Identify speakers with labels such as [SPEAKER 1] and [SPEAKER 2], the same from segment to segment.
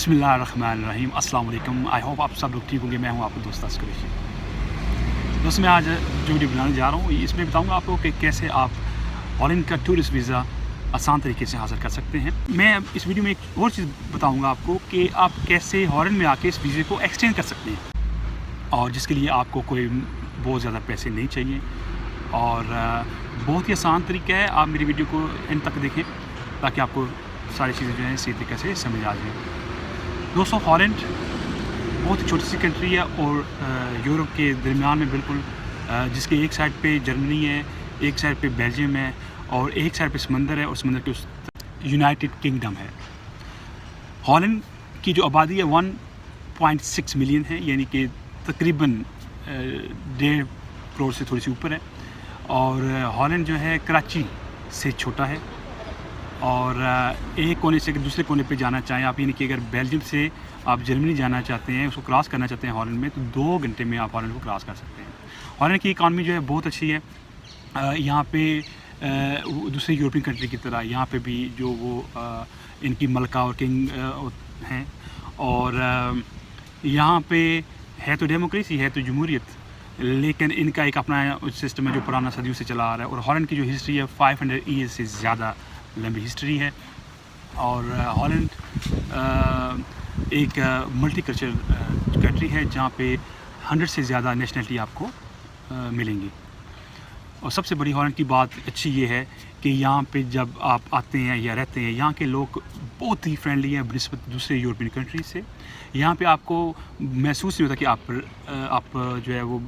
[SPEAKER 1] बिस्मिल्लाहिर्रहमानिर्रहीम अस्सलाम वालेकुम। आई होप आप सब लोग ठीक होंगे। मैं हूं आपका दोस्त अस्कर कुरैशी। दोस्त मैं आज जो वीडियो बनाने जा रहा हूं इसमें बताऊंगा आपको कि कैसे आप हॉलैंड का टूरिस्ट वीज़ा आसान तरीके से हासिल कर सकते हैं। मैं इस वीडियो में एक और चीज़ बताऊंगा आपको कि आप कैसे हॉलैंड में आके इस वीज़े को एक्सटेंड कर सकते हैं, और जिसके लिए आपको कोई बहुत ज़्यादा पैसे नहीं चाहिए और बहुत ही आसान तरीका है। आप मेरी वीडियो को एंड तक देखें ताकि आपको सारी चीज़ें जो हैं सही तरीके से समझ आ जाए। दोस्तों, हॉलैंड बहुत ही छोटी सी कंट्री है और यूरोप के दरमियान में बिल्कुल, जिसके एक साइड पे जर्मनी है, एक साइड पे बेल्जियम है और एक साइड पे समंदर है और समंदर के उस यूनाइटेड किंगडम है। हॉलैंड की जो आबादी है 1.6 मिलियन है, यानी कि तकरीबन 1.5 करोड़ से थोड़ी सी ऊपर है। और हॉलैंड जो है कराची से छोटा है और एक कोने से दूसरे कोने पे जाना चाहें आप, यानी कि अगर बेल्जियम से आप जर्मनी जाना चाहते हैं, उसको क्रॉस करना चाहते हैं हॉलैंड में, तो 2 घंटे में आप हॉलैंड को क्रॉस कर सकते हैं। हॉलैंड की इकानमी जो है बहुत अच्छी है। यहाँ पे दूसरे यूरोपियन कंट्री की तरह यहाँ पे भी जो वो इनकी मलका और किंग हैं, और यहाँ पे है तो डेमोक्रेसी, है तो जमहूरियत, लेकिन इनका एक अपना सिस्टम है जो पुराना सदियों से चला आ रहा है। और हॉलैंड की जो हिस्ट्री है 500 ईयर्स से ज़्यादा लंबी हिस्ट्री है। और हॉलैंड एक मल्टीकल्चरल कंट्री है जहाँ पे 100 से ज़्यादा नेशनलिटी आपको मिलेंगी। और सबसे बड़ी हॉलैंड की बात अच्छी ये है कि यहाँ पे जब आप आते हैं या रहते हैं, यहाँ के लोग बहुत ही फ्रेंडली हैं बनिस्बत दूसरे यूरोपियन कंट्रीज से। यहाँ पे आपको महसूस नहीं होता कि आप जो है वो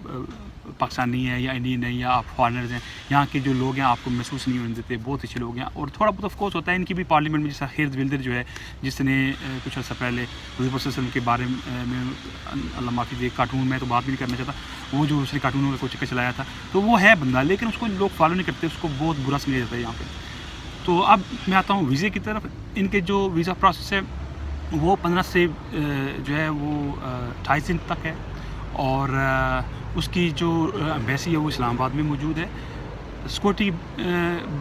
[SPEAKER 1] पाकिस्तानी हैं या इंडियन हैं या आप फॉरेनर्स हैं। यहाँ के जो लोग हैं आपको महसूस नहीं होने देते, बहुत अच्छे लोग हैं। और थोड़ा बहुत ऑफकोर्स होता है इनकी भी पार्लियामेंट में, जैसा खैर विल्दर जो है, जिसने कुछ अर्सा पहले हुज़ूर सल्लल्लाहु के बारे में अल्लाह माफ़ी दे, कार्टून में तो बात भी नहीं करना चाहता, वो जो उसने कार्टूनों का कोई चक्कर चलाया था, तो वो है बंदा, लेकिन उसको लोग फॉलो नहीं करते, उसको बहुत बुरा समझा जाता है यहाँ पर। तो अब मैं आता हूँ वीज़े की तरफ। इनके जो वीज़ा प्रोसेस है वो 15 से जो है वो 28 दिन तक है। और उसकी जो एम्बेसी है वो इस्लामाबाद में मौजूद है। सिक्योरिटी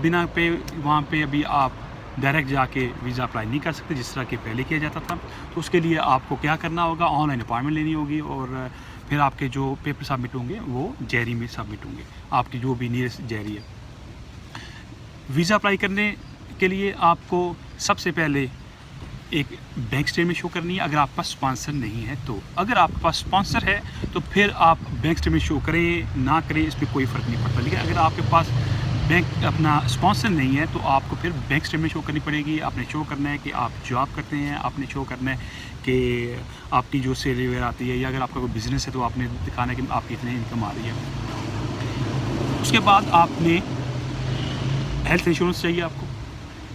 [SPEAKER 1] बिना पे वहाँ पे अभी आप डायरेक्ट जाके वीज़ा अप्लाई नहीं कर सकते जिस तरह के पहले किया जाता था। तो उसके लिए आपको क्या करना होगा, ऑनलाइन अपॉइंटमेंट लेनी होगी और फिर आपके जो पेपर सबमिट होंगे वो जैरी में सबमिट होंगे, आपकी जो भी नियरेस्ट जैरी है। वीज़ा अप्लाई करने के लिए आपको सबसे पहले एक बैंक स्टेटमेंट शो करनी है, अगर आपके पास स्पॉन्सर नहीं है तो। अगर आपके पास स्पॉन्सर है तो फिर आप बैंक स्टेटमेंट शो करें ना करें इस पर कोई फ़र्क नहीं पड़ता। लेकिन अगर आपके पास बैंक अपना स्पॉन्सर नहीं है तो आपको फिर बैंक स्टेटमेंट शो करनी पड़ेगी। आपने शो करना है कि आप जॉब करते हैं, आपने शो करना है कि आपकी जो सैलरी वगैरह आती है, या अगर आपका कोई बिज़नेस है तो आपने दिखाना है कि आपकी इतनी इनकम आ रही है। उसके बाद आपने हेल्थ इंश्योरेंस चाहिए आपको।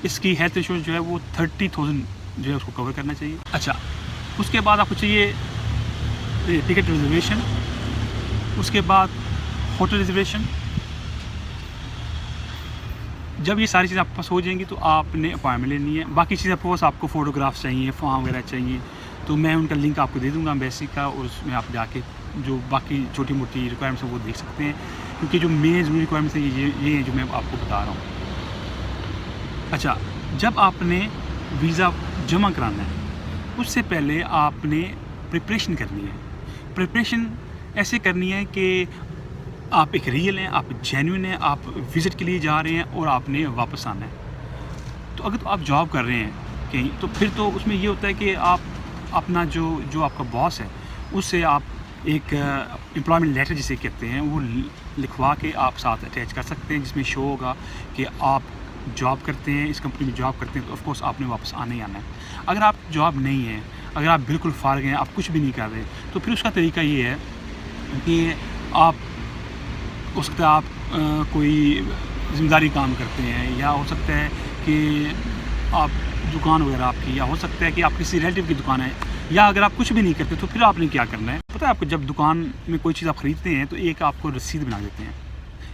[SPEAKER 1] इसकी हेल्थ इंश्योरेंस जो है वो 30,000 जो है उसको कवर करना चाहिए। अच्छा, उसके बाद आपको चाहिए टिकट रिजर्वेशन, उसके बाद होटल रिजर्वेशन। जब ये सारी चीज़ें आपके पास हो जाएंगी तो आपने अपॉइंटमेंट लेनी है। बाकी चीज़ें ऑफकोर्स आपको फ़ोटोग्राफ्स चाहिए, फॉर्म वगैरह चाहिए, तो मैं उनका लिंक आपको दे दूँगा एम्बेसी का, और उसमें आप जाके जो बाकी छोटी मोटी रिक्वायरमेंट्स हैं वो देख सकते हैं, क्योंकि जो मेन ज़रूरी रिक्वायरमेंट्स हैं ये हैं जो मैं आपको बता रहा हूँ। अच्छा, जब आपने वीज़ा जमा कराना है उससे पहले आपने प्रिपरेशन करनी है। प्रिपरेशन ऐसे करनी है कि आप एक रियल हैं, आप जेन्युइन हैं, आप विज़िट के लिए जा रहे हैं और आपने वापस आना है। तो अगर तो आप जॉब कर रहे हैं कहीं, तो फिर तो उसमें ये होता है कि आप अपना जो आपका बॉस है उससे आप एक एम्प्लॉयमेंट लेटर जिसे कहते हैं वो लिखवा के आप साथ अटैच कर सकते हैं, जिसमें शो होगा कि आप जॉब करते हैं, इस कंपनी में जॉब करते हैं, तो ऑफ कोर्स आपने वापस आना ही आना है। अगर आप जॉब नहीं है, अगर आप बिल्कुल फारग हैं, आप कुछ भी नहीं कर रहे, तो फिर उसका तरीका ये है कि आप हो सकता है आप कोई ज़िम्मेदारी काम करते हैं, या हो सकता है कि आप दुकान वगैरह आपकी, या हो सकता है कि आप किसी रिलेटिव की दुकान है, या अगर आप कुछ भी नहीं करते तो फिर आपने क्या करना है पता है आपको। जब दुकान में कोई चीज़ आप ख़रीदते हैं तो एक आपको रसीद बना देते हैं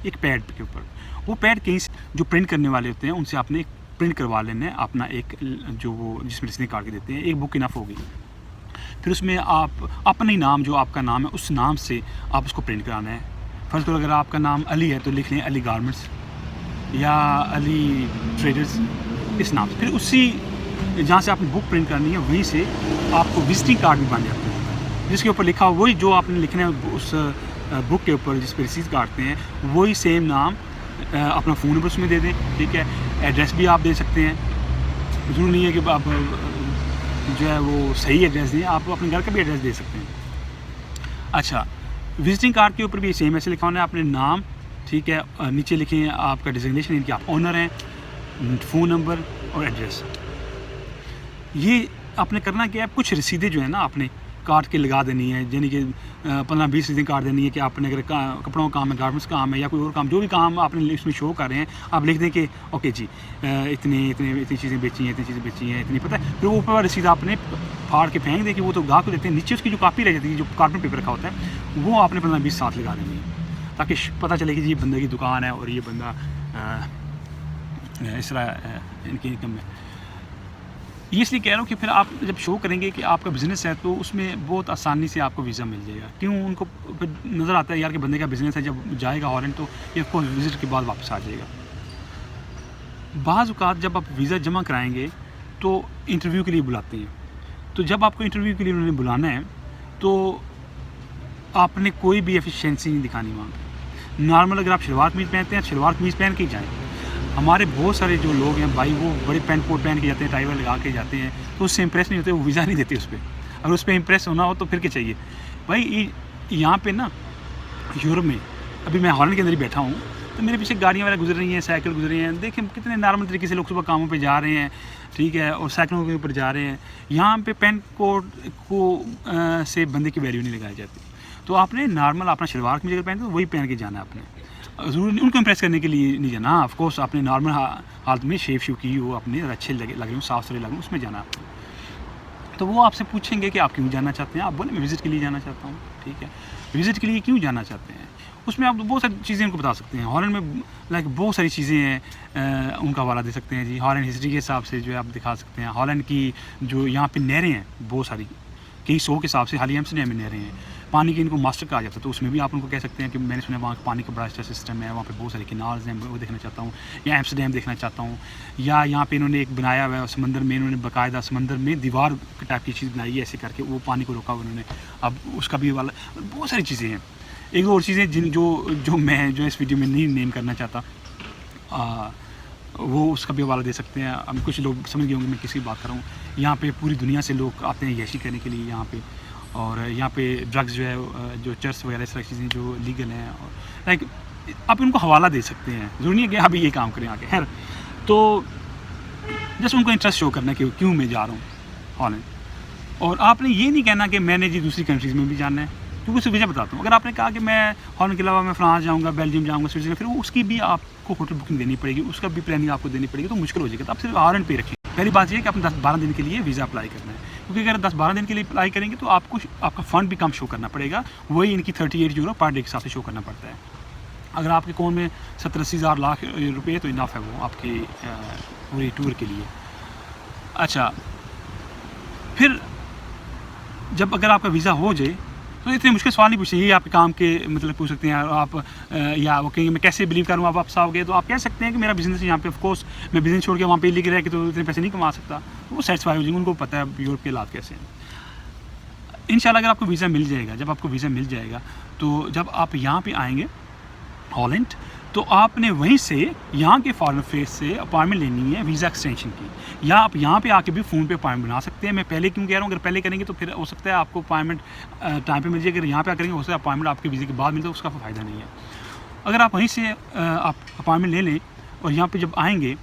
[SPEAKER 1] एक पैड के ऊपर। वो पैड कहीं से जो प्रिंट करने वाले होते हैं उनसे आपने एक प्रिंट करवा लेना है अपना एक, जो वो जिसमें रसीद काट के देते हैं, एक बुक इनफ होगी। फिर उसमें आप अपना ही नाम, जो आपका नाम है उस नाम से आप उसको प्रिंट कराना है। फ़र्ज़ करो अगर आपका नाम अली है तो लिख लें अली गारमेंट्स या अली ट्रेडर्स, इस नाम से। फिर उसी जहाँ से आपने बुक प्रिंट करनी है वहीं से आपको विजिटिंग कार्ड भी बन जाते हैं, जिसके ऊपर लिखा वही जो आपने लिखना है उस बुक के ऊपर जिस पर रिसीट काटते हैं, वही सेम नाम, अपना फ़ोन नंबर उसमें दे दें, ठीक है। एड्रेस भी आप दे सकते हैं, ज़रूरी नहीं है कि आप जो है वो सही एड्रेस दें, आप अपने घर का भी एड्रेस दे सकते हैं। अच्छा, विजिटिंग कार्ड के ऊपर भी सेम ऐसे लिखा होना है अपने नाम, ठीक है, नीचे लिखें आपका डिजिग्नेशन, इनके आप ऑनर हैं, फ़ोन नंबर और एड्रेस। ये आपने करना क्या है, कुछ रसीदें जो है ना आपने काट के लगा देनी है, यानी कि 15-20 रसीदें काट देनी है कि आपने अगर कपड़ों का काम है, गारमेंट्स का काम है या कोई और काम, जो भी काम आपने इसमें शो कर रहे हैं, आप लिख दें कि ओके जी इतनी चीज़ें बेची हैं, इतनी चीज़ें बेची हैं, इतनी पता है। फिर वो ऊपर रसीद आपने फाड़ के फेंक दें कि वो तो गाहक को देते हैं, नीचे उसकी जो कापी रह जाती है, जो कार्बन पेपर रखा होता है, वो आपने 15-20 साथ लगा देनी है, ताकि पता चले कि जी बंदे की दुकान है और ये बंदा इस तरह इनकी इनकम है। ये इसलिए कह रहा हूँ कि फिर आप जब शो करेंगे कि आपका बिज़नेस है तो उसमें बहुत आसानी से आपको वीज़ा मिल जाएगा। क्यों, उनको फिर नज़र आता है यार कि बंदे का बिज़नेस है, जब जाएगा हॉलैंड तो ये को विज़िट के बाद वापस आ जाएगा। बाज़ औक़ात जब आप वीज़ा जमा कराएंगे तो इंटरव्यू के लिए बुलाते हैं, तो जब आपको इंटरव्यू के लिए उन्होंने बुलाना है तो आपने कोई भी एफिशिएंसी नहीं दिखानी वहाँ पर। नॉर्मल अगर आप शलवार कमीज़ पहनते हैं, शलवार कमीज़ पहन के ही जाएँ। हमारे बहुत सारे जो लोग हैं भाई, वो बड़े पैंट कोट पहन के जाते हैं, टाई वाई लगा के जाते हैं, तो उससे इंप्रेस नहीं होते, वो वीज़ा नहीं देते उस पर। अगर उस पर इंप्रेस होना हो तो फिर क्या चाहिए भाई। यहाँ पे ना यूरोप में, अभी मैं हॉलैंड के अंदर ही बैठा हूँ, तो मेरे पीछे गाड़ियाँ वगैरह गुजर रही हैं, साइकिल गुजर रही हैं, देखें कितने नॉर्मल तरीके से लोग सुबह कामों पे जा रहे हैं, ठीक है, और साइकिलों के ऊपर जा रहे हैं। यहाँ पे पैंट कोट को से बंदे की वैल्यू नहीं लगाई जाती। तो आपने नॉर्मल अपना शलवार कमीज अगर पहनते तो वही पहन के जाना है आपने, ज़रूरी नहीं उनको इम्प्रेस करने के लिए नहीं जाना। ऑफ कोर्स आपने नॉर्मल हालत में शेव की हो, अपने अच्छे लगे हो, साफ़ सुथरे लगे, उसमें जाना आपको। तो वो आपसे पूछेंगे कि आप क्यों जाना चाहते हैं, आप बोले मैं विज़िट के लिए जाना चाहता हूँ, ठीक है। विज़िट के लिए क्यों जाना चाहते हैं, उसमें आप बहुत सारी चीज़ें उनको बता सकते हैं। हॉलैंड में लाइक बहुत सारी चीज़ें हैं, उनका हवाला दे सकते हैं जी। हॉलैंड हिस्ट्री के हिसाब से जो है आप दिखा सकते हैं। हॉलैंड की जो यहाँ पे नहरें हैं बहुत सारी, कई 100 के हिसाब से हाल ही एम्स्टर्डम में नहरें हैं, पानी की इनको मास्टर कहा जाता है, तो उसमें भी आप उनको कह सकते हैं कि मैंने सुना वहाँ पानी का बड़ा अच्छा सिस्टम है, वहाँ पे बहुत सारे किनाल्स हैं, वो देखना चाहता हूँ, या एम्स्टर्डम देखना चाहता हूँ। या यहाँ पे इन्होंने एक बनाया हुआ है समंदर में, इन्होंने बाकायदा समंदर में दीवार टाइप की चीज़ बनाई है, ऐसे करके वो पानी को रोका उन्होंने, अब उसका भी वाला बहुत सारी चीज़ें हैं। एक और चीज़ें जो मैं इस वीडियो में नहीं नेम करना चाहता, वो उसका भी हवाला दे सकते हैं। अब कुछ लोग समझ गए होंगे मैं किसकी बात कर रहा हूँ। यहाँ पे पूरी दुनिया से लोग आते हैं यैशी करने के लिए यहाँ पे, और यहाँ पे ड्रग्स जो है, जो चर्च वगैरह इस तरह की चीज़ें जो लीगल हैं, और लाइक आप उनको हवाला दे सकते हैं, ज़रूरी नहीं है कि अभी ये काम करें आगे। खैर, तो जस्ट उनको इंटरेस्ट शो करना कि क्यों मैं जा रहा हूँ हॉलैंड। और आपने ये नहीं कहना कि मैंने जी दूसरी कंट्रीज़ में भी जाना है, क्योंकि उसकी वजह बताता हूँ। अगर आपने कहा कि मैं हॉलैंड के अलावा मैं फ्रांस जाऊँगा, बेल्जियम जाऊँगा, स्विट्ज़रलैंड, फिर उसकी भी आपको होटल बुकिंग देनी पड़ेगी, उसका भी प्लानिंग आपको देनी पड़ेगी, तो मुश्किल हो जाएगा। तो आप सिर्फ हॉलैंड पे रखें। पहली बात ये है कि आपने 10-12 दिन के लिए वीज़ा अप्लाई करना है, क्योंकि अगर 10-12 दिन के लिए अप्लाई करेंगे तो आपको आपका फ़ंड भी कम शो करना पड़ेगा, वही इनकी 38 यूरो पर डे के हिसाब से शो करना पड़ता है। अगर आपके अकाउंट में 70-80 हज़ार लाख रुपये तो इनफ है वो आपकी पूरी टूर के लिए। अच्छा, फिर जब अगर आपका वीज़ा हो जाए तो इतने मुश्किल सवाल नहीं पूछते, ये आपके काम के मतलब पूछ सकते हैं आप, या वो कहेंगे मैं कैसे बिलीव करूँ आप वापस आओगे, तो आप कह सकते हैं कि मेरा बिज़नेस है यहाँ पे, ऑफ कोर्स मैं बिज़नेस छोड़ के वहाँ पे लिख रहा है कि तो इतने पैसे नहीं कमा सकता, वो सेटिस्फाई हो जाएंगे, उनको पता है यूरोप के हालात कैसे हैं। इंशाल्लाह अगर आपको वीज़ा मिल जाएगा, जब आपको वीज़ा मिल जाएगा तो जब आप यहाँ पर आएँगे हॉलैंड, तो आपने वहीं से यहाँ के फॉरेन अफेयर्स से अपॉइंटमेंट लेनी है वीज़ा एक्सटेंशन की, या आप यहाँ पे आके भी फ़ोन पे अपॉइंटमेंट बना सकते हैं। मैं पहले क्यों कह रहा हूँ, अगर पहले करेंगे तो फिर हो सकता है आपको अपॉइंटमेंट टाइम पे मिल जाए, अगर यहाँ पे करेंगे हो सकता है अपॉइंटमेंट आपके वीज़े के बाद मिलता है, उसका फ़ायदा नहीं है। अगर आप वहीं से आप अपॉइंटमेंट ले लें और यहाँ पर जब आएँगे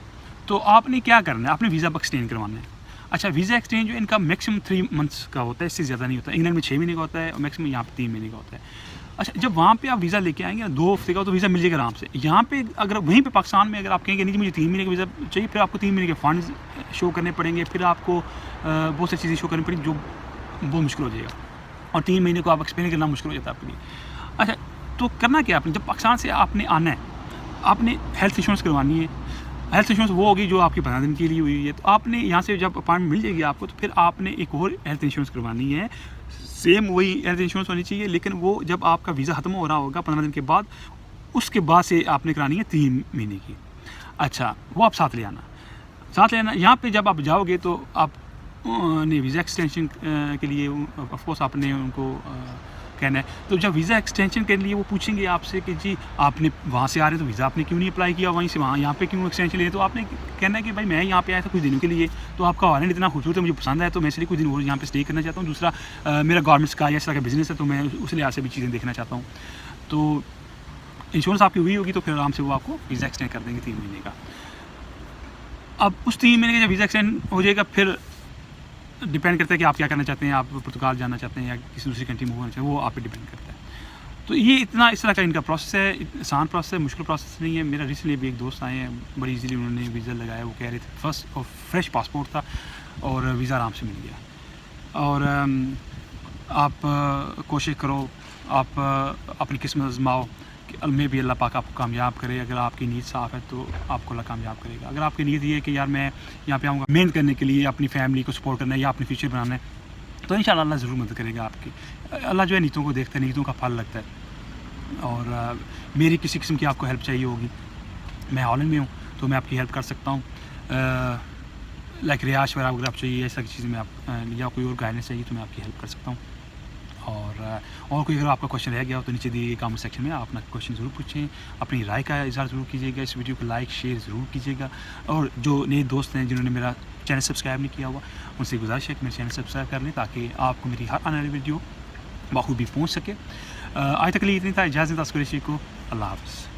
[SPEAKER 1] तो आपने क्या करना है, आपने वीज़ा एक्सटेंड करवाना है। अच्छा, वीज़ा एक्सचेंज जो इनका मैक्सिमम 3 मंथ्स का होता है, इससे ज़्यादा नहीं होता। इंग्लैंड में 6 महीने का होता है और मैक्सिमम यहाँ पे 3 महीने का होता है। अच्छा, जब वहाँ पे आप वीज़ा लेके आएंगे 2 हफ्ते का, तो वीज़ा मिल जाएगा आराम से। यहाँ पे अगर वहीं पे पाकिस्तान में अगर आप कहेंगे नहीं जी मुझे 3 महीने का वीज़ा चाहिए, फिर आपको 3 महीने के फंड्स शो करने पड़ेंगे, फिर आपको बहुत सारी चीज़ें शो करनी पड़ेंगी, जो बहुत मुश्किल हो जाएगा, और 3 महीने को आप एक्सप्लेन करना मुश्किल हो जाता है आपके लिए। अच्छा, तो करना क्या आपने, जब पाकिस्तान से आपने आना है, आपने हेल्थ इंश्योरेंस करवानी है। हेल्थ इंश्योरेंस वो होगी जो आपकी 15 दिन के लिए हुई है, तो आपने यहाँ से जब अपॉइंटमेंट मिल जाएगी आपको, तो फिर आपने एक और हेल्थ इंश्योरेंस करवानी है। सेम वही हेल्थ इंश्योरेंस होनी चाहिए, लेकिन वो जब आपका वीज़ा ख़त्म हो रहा होगा 15 दिन के बाद, उसके बाद से आपने करानी है 3 महीने की। अच्छा, वो आप साथ ले आना। साथ लेना। यहाँ पे जब आप जाओगे तो आप ने वीज़ा एक्सटेंशन के लिए ऑफ कोर्स आपने उनको कहना है। तो जब वीज़ा एक्सटेंशन के लिए वो पूछेंगे आपसे कि जी आपने वहाँ से आ रहे हैं तो वीज़ा आपने क्यों नहीं अप्लाई किया वहीं से वहाँ, यहाँ पे क्यों एक्सटेंशन लिए, तो आपने कहना है कि भाई मैं यहाँ पे आया था कुछ दिनों के लिए, तो आपका आइलैंड इतना खूबसूरत है, मुझे पसंद है, तो मैं इसलिए कुछ दिन और यहाँ पे स्टे करना चाहता हूँ। दूसरा मेरा गवर्नमेंट्स का या इस तरह का बिज़नेस है, तो मैं उस लिहाज से भी चीज़ें देखना चाहता हूँ। तो इंश्योरेंस आपकी हुई होगी तो फिर आराम से वो आपको वीज़ा एक्सटेंड कर देंगे 3 महीने का। अब उस 3 महीने का जब वीज़ा एक्सटेंड हो जाएगा फिर डिपेंड करता है कि आप क्या करना चाहते हैं, आप पुर्तगाल जाना चाहते हैं या किसी दूसरी कंट्री मूव होना चाहते हैं, वो आप पे डिपेंड करता है। तो ये इस तरह का इनका प्रोसेस है, आसान प्रोसेस है, मुश्किल प्रोसेस नहीं है। मेरा रिसेंटली भी एक दोस्त आए हैं, बड़ी इजीली उन्होंने वीज़ा लगाया, वो कह रहे थे फर्स्ट और फ्रेश पासपोर्ट था और वीज़ा आराम से मिल गया। और आप कोशिश करो, आप अपनी किस्मत आजमाओ कि मे भी अल्लाह पाक आपको कामयाब करे। अगर आपकी नीयत साफ़ है तो आपको अल्लाह कामयाब करेगा। अगर आपकी नीयत ये है कि यार मैं यहाँ पे आऊँगा मेहनत करने के लिए, अपनी फैमिली को सपोर्ट करना है या अपनी फ्यूचर बनाना है, तो इंशाल्लाह अल्लाह ज़रूर मदद करेगा आपकी। अल्लाह जो है नीयतों को देखता है, नीयतों का फल लगता है। और मेरी किसी किस्म की आपको हेल्प चाहिए होगी, मैं हॉलैंड में हूँ तो मैं आपकी हेल्प कर सकता हूँ। लाइक रिहाइश वगैरह अगर आप चाहिए, ऐसा चीज़ में आप या कोई और गाइडेंस चाहिए तो मैं आपकी हेल्प कर सकता हूँ। और कोई अगर आपका क्वेश्चन रह गया हो तो नीचे दिए गए कमेंट सेक्शन में आप अपना क्वेश्चन ज़रूर पूछें, अपनी राय का इज़हार ज़रूर कीजिएगा, इस वीडियो को लाइक शेयर ज़रूर कीजिएगा। और जो नए दोस्त हैं जिन्होंने मेरा चैनल सब्सक्राइब नहीं किया हुआ, उनसे गुजारिश है कि मेरे चैनल सब्सक्राइब कर लें ताकि आपको मेरी हर आने वाली वीडियो बखूबी पहुँच सके। आज तक के लिए इतनी था, इजाज़त को। अल्लाह हाफ़िज़।